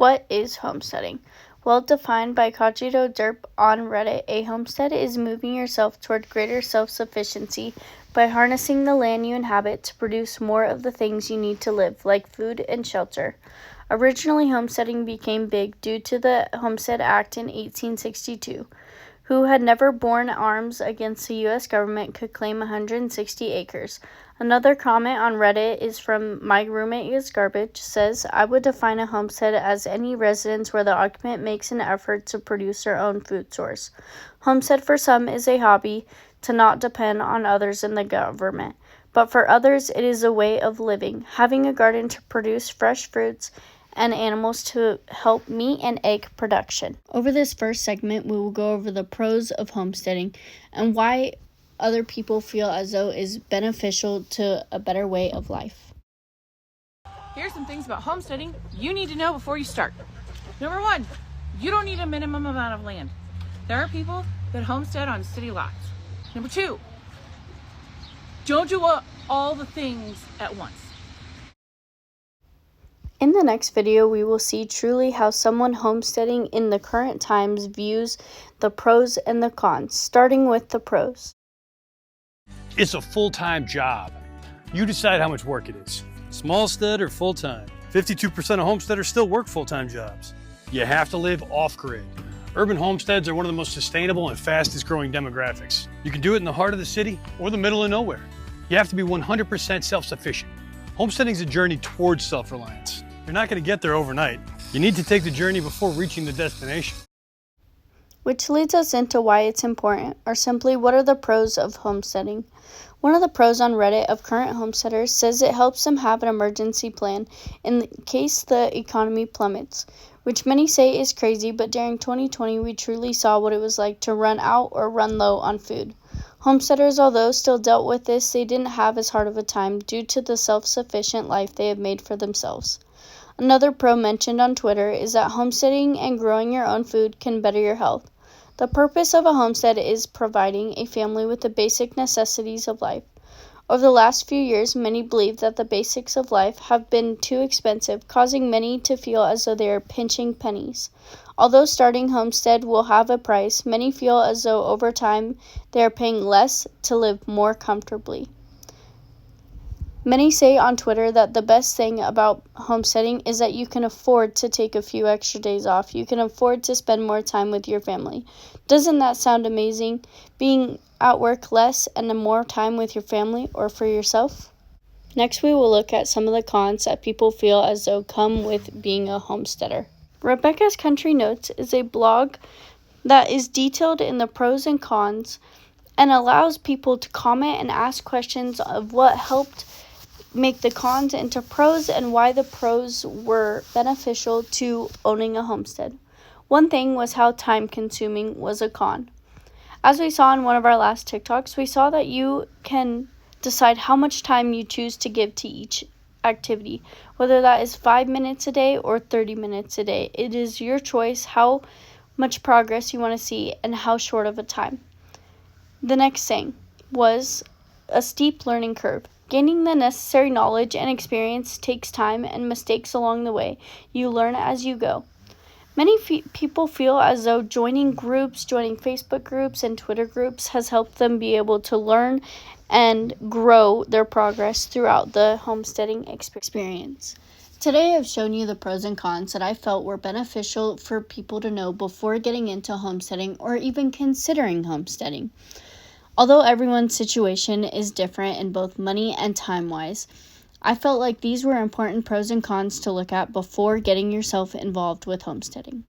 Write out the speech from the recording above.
What is homesteading? Well defined by Cogito Derp on Reddit, a homestead is moving yourself toward greater self-sufficiency by harnessing the land you inhabit to produce more of the things you need to live, like food and shelter. Originally, homesteading became big due to the Homestead Act in 1862. Who had never borne arms against the U.S. government could claim 160 acres. Another comment on Reddit is from My Roommate is Garbage, says, I would define a homestead as any residence where the occupant makes an effort to produce their own food source. Homestead for some is a hobby to not depend on others in the government, but for others it is a way of living, having a garden to produce fresh fruits and animals to help meat and egg production. Over this first segment, we will go over the pros of homesteading and why other people feel as though it is beneficial to a better way of life. Here's some things about homesteading you need to know before you start. Number one, you don't need a minimum amount of land. There are people that homestead on city lots. Number two, don't do all the things at once. In the next video, we will see truly how someone homesteading in the current times views the pros and the cons, starting with the pros. It's a full-time job. You decide how much work it is. Small stead or full-time. 52% of homesteaders still work full-time jobs. You have to live off-grid. Urban homesteads are one of the most sustainable and fastest growing demographics. You can do it in the heart of the city or the middle of nowhere. You have to be 100% self-sufficient. Homesteading is a journey towards self-reliance. You're not going to get there overnight. You need to take the journey before reaching the destination. Which leads us into why it's important, or simply what are the pros of homesteading. One of the pros on Reddit of current homesteaders says it helps them have an emergency plan in case the economy plummets, which many say is crazy, but during 2020 we truly saw what it was like to run out or run low on food. Homesteaders, although still dealt with this, they didn't have as hard of a time due to the self-sufficient life they have made for themselves. Another pro mentioned on Twitter is that homesteading and growing your own food can better your health. The purpose of a homestead is providing a family with the basic necessities of life. Over the last few years, many believe that the basics of life have been too expensive, causing many to feel as though they are pinching pennies. Although starting homestead will have a price, many feel as though over time they are paying less to live more comfortably. Many say on Twitter that the best thing about homesteading is that you can afford to take a few extra days off. You can afford to spend more time with your family. Doesn't that sound amazing? Being at work less and more time with your family or for yourself? Next, we will look at some of the cons that people feel as though come with being a homesteader. Rebecca's Country Notes is a blog that is detailed in the pros and cons and allows people to comment and ask questions of what helped make the cons into pros and why the pros were beneficial to owning a homestead. One thing was how time-consuming was a con. As we saw in one of our last TikToks, we saw that you can decide how much time you choose to give to each activity, whether that is 5 minutes a day or 30 minutes a day. It is your choice how much progress you want to see and how short of a time. The next thing was a steep learning curve. Gaining the necessary knowledge and experience takes time and mistakes along the way. You learn as you go. Many people feel as though joining Facebook groups and Twitter groups has helped them be able to learn and grow their progress throughout the homesteading experience. Today I've shown you the pros and cons that I felt were beneficial for people to know before getting into homesteading or even considering homesteading. Although everyone's situation is different in both money and time-wise, I felt like these were important pros and cons to look at before getting yourself involved with homesteading.